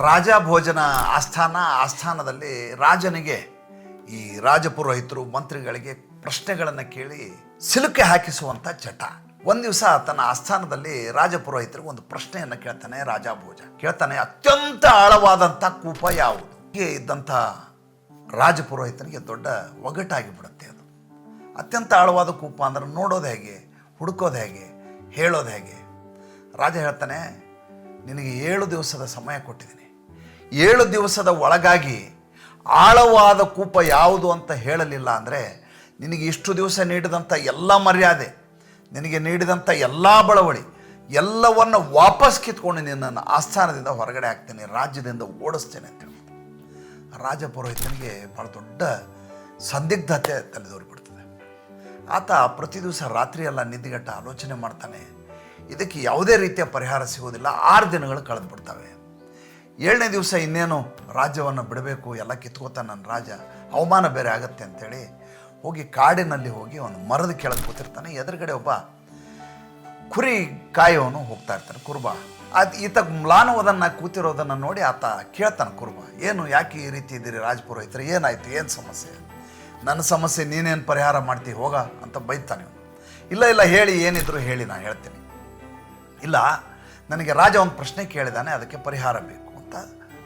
ರಾಜ ಭೋಜನ ಆಸ್ಥಾನದಲ್ಲಿ ರಾಜನಿಗೆ ಈ ರಾಜಪುರೋಹಿತರು ಮಂತ್ರಿಗಳಿಗೆ ಪ್ರಶ್ನೆಗಳನ್ನು ಕೇಳಿ ಸಿಲುಕೆ ಹಾಕಿಸುವಂಥ ಚಟ. ಒಂದು ದಿವಸ ತನ್ನ ಆಸ್ಥಾನದಲ್ಲಿ ರಾಜಪುರೋಹಿತರಿಗೆ ಒಂದು ಪ್ರಶ್ನೆಯನ್ನು ಕೇಳ್ತಾನೆ ರಾಜ ಭೋಜ. ಕೇಳ್ತಾನೆ, ಅತ್ಯಂತ ಆಳವಾದಂಥ ಕೂಪ ಯಾವುದು? ಹೀಗೆ ಇದ್ದಂಥ ರಾಜಪುರೋಹಿತನಿಗೆ ದೊಡ್ಡ ಒಗಟಾಗಿ ಬಿಡುತ್ತೆ ಅದು. ಅತ್ಯಂತ ಆಳವಾದ ಕೂಪ ಅಂದ್ರೆ ನೋಡೋದು ಹೇಗೆ, ಹುಡುಕೋದು ಹೇಗೆ, ಹೇಳೋದು ಹೇಗೆ? ರಾಜ ಹೇಳ್ತಾನೆ, ನಿನಗೆ 7 ದಿವಸದ ಸಮಯ ಕೊಟ್ಟಿದ್ದೀನಿ. 7 ದಿವಸದ ಒಳಗಾಗಿ ಆಳವಾದ ಕೂಪ ಯಾವುದು ಅಂತ ಹೇಳಲಿಲ್ಲ ಅಂದರೆ ನಿನಗೆ ಇಷ್ಟು ದಿವಸ ನೀಡಿದಂಥ ಎಲ್ಲ ಮರ್ಯಾದೆ, ನಿನಗೆ ನೀಡಿದಂಥ ಎಲ್ಲ ಬಳವಳಿ ಎಲ್ಲವನ್ನು ವಾಪಸ್ ಕಿತ್ಕೊಂಡು ನಿನ್ನನ್ನು ಆಸ್ಥಾನದಿಂದ ಹೊರಗಡೆ ಹಾಕ್ತೇನೆ, ರಾಜ್ಯದಿಂದ ಓಡಿಸ್ತೇನೆ ಅಂತ ಹೇಳ್ಬೋದು. ರಾಜಪುರೋಹಿತನಿಗೆ ಭಾಳ ದೊಡ್ಡ ಸಂದಿಗ್ಧತೆ ತಲೆದೋರಿಬಿಡ್ತದೆ. ಆತ ಪ್ರತಿ ದಿವಸ ರಾತ್ರಿಯೆಲ್ಲ ನಿದ್ದೆಗೆಟ್ಟ ಆಲೋಚನೆ ಮಾಡ್ತಾನೆ. ಇದಕ್ಕೆ ಯಾವುದೇ ರೀತಿಯ ಪರಿಹಾರ ಸಿಗೋದಿಲ್ಲ. 6 ದಿನಗಳು ಕಳೆದು ಬಿಡ್ತವೆ. 7ನೇ ದಿವಸ ಇನ್ನೇನು ರಾಜ್ಯವನ್ನು ಬಿಡಬೇಕು, ಎಲ್ಲ ಕಿತ್ಕೋತಾನೆ ನನ್ನ ರಾಜ, ಅವಮಾನ ಬೇರೆ ಆಗುತ್ತೆ ಅಂಥೇಳಿ ಹೋಗಿ ಕಾಡಿನಲ್ಲಿ ಹೋಗಿ ಒಂದು ಮರದ ಕೆಳಗೆ ಕೂತಿರ್ತಾನೆ. ಎದುರುಗಡೆ ಒಬ್ಬ ಕುರಿ ಕಾಯೋನು ಹೋಗ್ತಾ ಇರ್ತಾನೆ, ಕುರುಬ. ಈತ ಮ್ಲಾನವದನ್ನು ಕೂತಿರೋದನ್ನು ನೋಡಿ ಆತ ಕೇಳ್ತಾನೆ, ಕುರುಬ, ಏನು, ಯಾಕೆ ಈ ರೀತಿ ಇದ್ದೀರಿ ರಾಜಪುರೋಹಿತರು, ಏನಾಯಿತು, ಏನು ಸಮಸ್ಯೆ? ನನ್ನ ಸಮಸ್ಯೆ ನೀನೇನು ಪರಿಹಾರ ಮಾಡ್ತೀವಿ, ಹೋಗ ಅಂತ ಬೈತಾನೆ. ಇಲ್ಲ ಹೇಳಿ, ಏನಿದ್ರು ಹೇಳಿ, ನಾನು ಹೇಳ್ತೀನಿ. ಇಲ್ಲ, ನನಗೆ ರಾಜ ಒಂದು ಪ್ರಶ್ನೆ ಕೇಳಿದಾನೆ, ಅದಕ್ಕೆ ಪರಿಹಾರ ಬೇಕು ಅಂತ.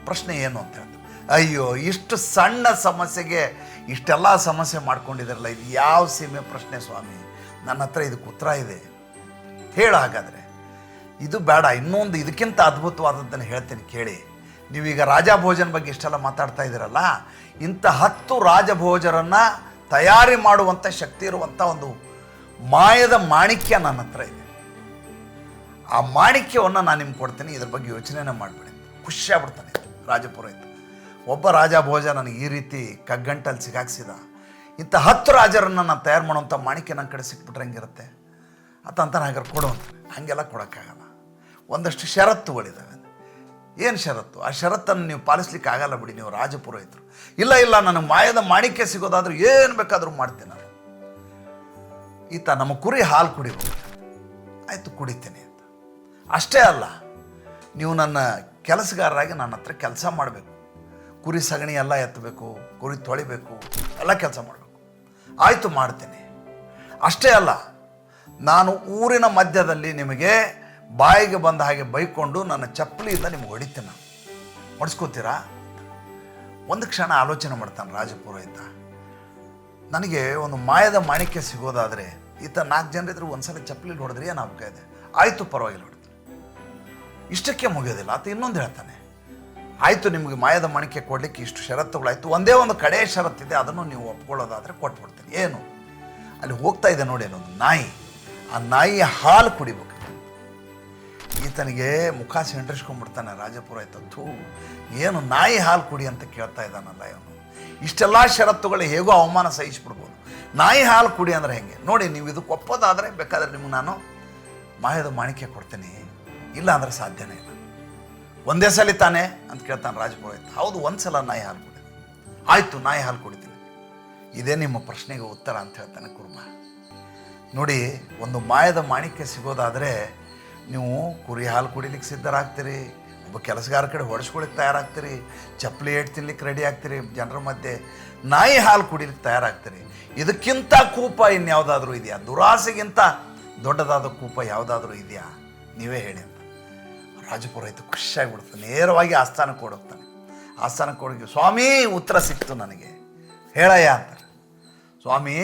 ಪ್ರಶ್ನೆ ಏನು ಅಂತ ಹೇಳ್ತಾರೆ. ಅಯ್ಯೋ, ಇಷ್ಟು ಸಣ್ಣ ಸಮಸ್ಯೆಗೆ ಇಷ್ಟೆಲ್ಲ ಸಮಸ್ಯೆ ಮಾಡ್ಕೊಂಡಿದ್ದಾರಲ್ಲ, ಇದು ಯಾವ ಸೀಮೆ ಪ್ರಶ್ನೆ ಸ್ವಾಮಿ, ನನ್ನ ಹತ್ರ ಇದಕ್ಕೆ ಉತ್ತರ ಇದೆ, ಹೇಳ. ಹಾಗಾದರೆ ಇದು ಬೇಡ, ಇನ್ನೊಂದು ಇದಕ್ಕಿಂತ ಅದ್ಭುತವಾದದ್ದನ್ನು ಹೇಳ್ತೀನಿ ಕೇಳಿ. ನೀವೀಗ ರಾಜಭೋಜನ ಬಗ್ಗೆ ಇಷ್ಟೆಲ್ಲ ಮಾತಾಡ್ತಾ ಇದ್ದೀರಲ್ಲ, ಇಂಥ 10 ರಾಜಭೋಜರನ್ನು ತಯಾರಿ ಮಾಡುವಂಥ ಶಕ್ತಿ ಇರುವಂಥ ಒಂದು ಮಾಯದ ಮಾಣಿಕ್ಯ ನನ್ನ ಹತ್ರ ಇದೆ. ಆ ಮಾಣಿಕ್ಯವನ್ನು ನಾನು ನಿಮ್ಗೆ ಕೊಡ್ತೀನಿ, ಇದ್ರ ಬಗ್ಗೆ ಯೋಚನೆನೇ ಮಾಡಿಬಿಡಿ. ಖುಷಿಯಾಗ್ಬಿಡ್ತಾನೆ ರಾಜಪುರೋಹಿತ. ಒಬ್ಬ ರಾಜ ಭೋಜ ನನಗೆ ಈ ರೀತಿ ಕಗ್ಗಂಟಲ್ಲಿ ಸಿಗಾಕ್ಸಿದ, ಇಂಥ 10 ರಾಜರನ್ನು ನಾನು ತಯಾರು ಮಾಡುವಂಥ ಮಾಣಿಕ್ಯ ನನ್ನ ಕಡೆ ಸಿಕ್ಬಿಟ್ರೆ ಹೆಂಗಿರುತ್ತೆ ಅಂತ ಹಾಗಾದ್ರೆ ಕೊಡು ಅಂತಾನೆ. ಹಾಗೆಲ್ಲ ಕೊಡೋಕ್ಕಾಗಲ್ಲ, ಒಂದಷ್ಟು ಷರತ್ತುಗಳಿದ್ದಾವೆ. ಏನು ಷರತ್ತು? ಆ ಷರತ್ತನ್ನು ನೀವು ಪಾಲಿಸ್ಲಿಕ್ಕೆ ಆಗಲ್ಲ ಬಿಡಿ, ನೀವು ರಾಜಪುರೋಹಿತರು. ಇಲ್ಲ ನನಗೆ ಮಾಯದ ಮಾಣಿಕ್ಯ ಸಿಗೋದಾದ್ರೂ ಏನು ಬೇಕಾದರೂ ಮಾಡ್ತೀನಿ ನಾನು. ಈತ ನಮ್ಮ ಕುರಿ ಹಾಲು ಕುಡಿಬೋದು, ಆಯಿತು ಕುಡಿತೀನಿ ಅಂತ. ಅಷ್ಟೇ ಅಲ್ಲ, ನೀವು ನನ್ನ ಕೆಲಸಗಾರರಾಗಿ ನನ್ನ ಹತ್ರ ಕೆಲಸ ಮಾಡಬೇಕು, ಕುರಿ ಸಗಣಿ ಎಲ್ಲ ಎತ್ತಬೇಕು, ಕುರಿ ತೊಳಿಬೇಕು, ಎಲ್ಲ ಕೆಲಸ ಮಾಡಬೇಕು. ಆಯಿತು ಮಾಡ್ತೀನಿ. ಅಷ್ಟೇ ಅಲ್ಲ, ನಾನು ಊರಿನ ಮಧ್ಯದಲ್ಲಿ ನಿಮಗೆ ಬಾಯಿಗೆ ಬಂದ ಹಾಗೆ ಬೈಕೊಂಡು ನನ್ನ ಚಪ್ಪಲಿಯಿಂದ ನಿಮ್ಗೆ ಹೊಡಿತೀನಿ, ನಾನು ಹೊಡ್ಸ್ಕೋತೀರಾ? ಒಂದು ಕ್ಷಣ ಆಲೋಚನೆ ಮಾಡ್ತಾನೆ ರಾಜಪುರೋಹಿತ. ನನಗೆ ಒಂದು ಮಾಯದ ಮಾಣಿಕ್ಯ ಸಿಗೋದಾದರೆ ಈತ 4 ಜನರಿದ್ರು ಒಂದ್ಸಲ ಚಪ್ಪಲಿ ಹೊಡೆದ್ರೆ ಏನು ಆಗ್ತಾ ಇದೆ? ಆಯಿತು, ಪರವಾಗಿಲ್ಲ, ಹೊಡಿತೀನಿ. ಇಷ್ಟಕ್ಕೆ ಮುಗಿಯೋದಿಲ್ಲ. ಆತ ಇನ್ನೊಂದು ಹೇಳ್ತಾನೆ, ಆಯಿತು, ನಿಮಗೆ ಮಾಯದ ಮಾಣಿಕ್ಯ ಕೊಡಲಿಕ್ಕೆ ಇಷ್ಟು ಷರತ್ತುಗಳಾಯಿತು, ಒಂದೇ ಒಂದು ಕಡೆ ಷರತ್ತಿದೆ, ಅದನ್ನು ನೀವು ಒಪ್ಕೊಳ್ಳೋದಾದರೆ ಕೊಟ್ಬಿಡ್ತೀನಿ. ಏನು? ಅಲ್ಲಿ ಹೋಗ್ತಾ ಇದೆ ನೋಡಿ ಒಂದು ನಾಯಿ, ಆ ನಾಯಿಯ ಹಾಲು ಕುಡಿಬೇಕು. ಈತನಿಗೆ ಮುಖ ಸೆಂಟ್ರಿಸ್ಕೊಂಡ್ಬಿಡ್ತಾನೆ ರಾಜಪುರೋಹಿತ. ಏನು ನಾಯಿ ಹಾಲು ಕುಡಿ ಅಂತ ಕೇಳ್ತಾ ಇದ್ದಾನಲ್ಲ ಇವನು. ಇಷ್ಟೆಲ್ಲ ಷರತ್ತುಗಳು ಹೇಗೋ ಅವಮಾನ ಸಹಿಸ್ಬಿಡ್ಬೋದು, ನಾಯಿ ಹಾಲು ಕುಡಿ ಅಂದರೆ ಹೆಂಗೆ? ನೋಡಿ, ನೀವು ಇದಕ್ಕೆ ಒಪ್ಪೋದಾದರೆ ಬೇಕಾದರೆ ನಿಮ್ಗೆ ನಾನು ಮಾಯದ ಮಾಣಿಕ್ಯ ಕೊಡ್ತೀನಿ, ಇಲ್ಲ ಅಂದರೆ ಸಾಧ್ಯನೇ ಇಲ್ಲ. ಒಂದೇ ಸಲ ತಾನೇ ಅಂತ ಕೇಳ್ತಾನೆ ರಾಜಪುರೋಹಿತ. ಹೌದು, ಒಂದು ಸಲ ನಾಯಿ ಹಾಲು ಕುಡಿ. ಆಯಿತು, ನಾಯಿ ಹಾಲು ಕುಡಿತೀನಿ. ಇದೇ ನಿಮ್ಮ ಪ್ರಶ್ನೆಗೆ ಉತ್ತರ ಅಂತ ಹೇಳ್ತಾನೆ ಕುರುಬ. ನೋಡಿ, ಒಂದು ಮಾಯದ ಮಾಣಿಕ್ಯ ಸಿಗೋದಾದರೆ ನೀವು ಕುರಿ ಹಾಲು ಕುಡಿಲಿಕ್ಕೆ ಸಿದ್ಧರಾಗ್ತೀರಿ, ಒಬ್ಬ ಕೆಲಸಗಾರ ಕಡೆ ಹೊಡೆಸ್ಕೊಳಿಕ್ಕೆ ತಯಾರಾಗ್ತೀರಿ, ಚಪ್ಪಲಿ ಏಟ್ ತಿನ್ಲಿಕ್ಕೆ ರೆಡಿ ಆಗ್ತೀರಿ ಜನರ ಮಧ್ಯೆ, ನಾಯಿ ಹಾಲು ಕುಡಿಲಿಕ್ಕೆ ತಯಾರಾಗ್ತೀರಿ. ಇದಕ್ಕಿಂತ ಕೂಪ ಇನ್ಯಾವುದಾದ್ರೂ ಇದೆಯಾ? ದುರಾಸೆಗಿಂತ ದೊಡ್ಡದಾದ ಕೂಪ ಯಾವುದಾದ್ರೂ ಇದೆಯಾ? ನೀವೇ ಹೇಳಿ ಅಂತ. ರಾಜಪುರೋಹಿತ ಖುಷಿಯಾಗಿಬಿಡ್ತಾನೆ. ನೇರವಾಗಿ ಆಸ್ಥಾನಕ್ಕೆ ಓಡೋಗ್ತಾನೆ. ಆಸ್ಥಾನಕ್ಕೆ ಹೋಗಿ, ಸ್ವಾಮಿ, ಉತ್ತರ ಸಿಕ್ತು ನನಗೆ, ಹೇಳಯ್ಯ ಅಂತಾರೆ. ಸ್ವಾಮಿ,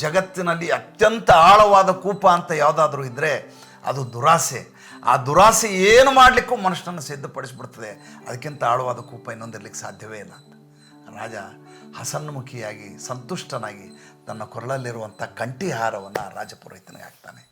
ಜಗತ್ತಿನಲ್ಲಿ ಅತ್ಯಂತ ಆಳವಾದ ಕೂಪ ಅಂತ ಯಾವುದಾದ್ರೂ ಇದ್ದರೆ ಅದು ದುರಾಸೆ. ಆ ದುರಾಸೆ ಏನು ಮಾಡಲಿಕ್ಕೂ ಮನುಷ್ಯನನ್ನು ಸಿದ್ಧಪಡಿಸ್ಬಿಡ್ತದೆ. ಅದಕ್ಕಿಂತ ಆಳವಾದ ಕೂಪ ಇನ್ನೊಂದಿರ್ಲಿಕ್ಕೆ ಸಾಧ್ಯವೇ ಇಲ್ಲ ಅಂತ ರಾಜ ಹಸನ್ಮುಖಿಯಾಗಿ ಸಂತುಷ್ಟನಾಗಿ ತನ್ನ ಕೊರಳಲ್ಲಿರುವಂಥ ಕಂಠಿ ಹಾರವನ್ನು ರಾಜಪುರೋಹಿತನಿಗೆ ಹಾಕ್ತಾನೆ.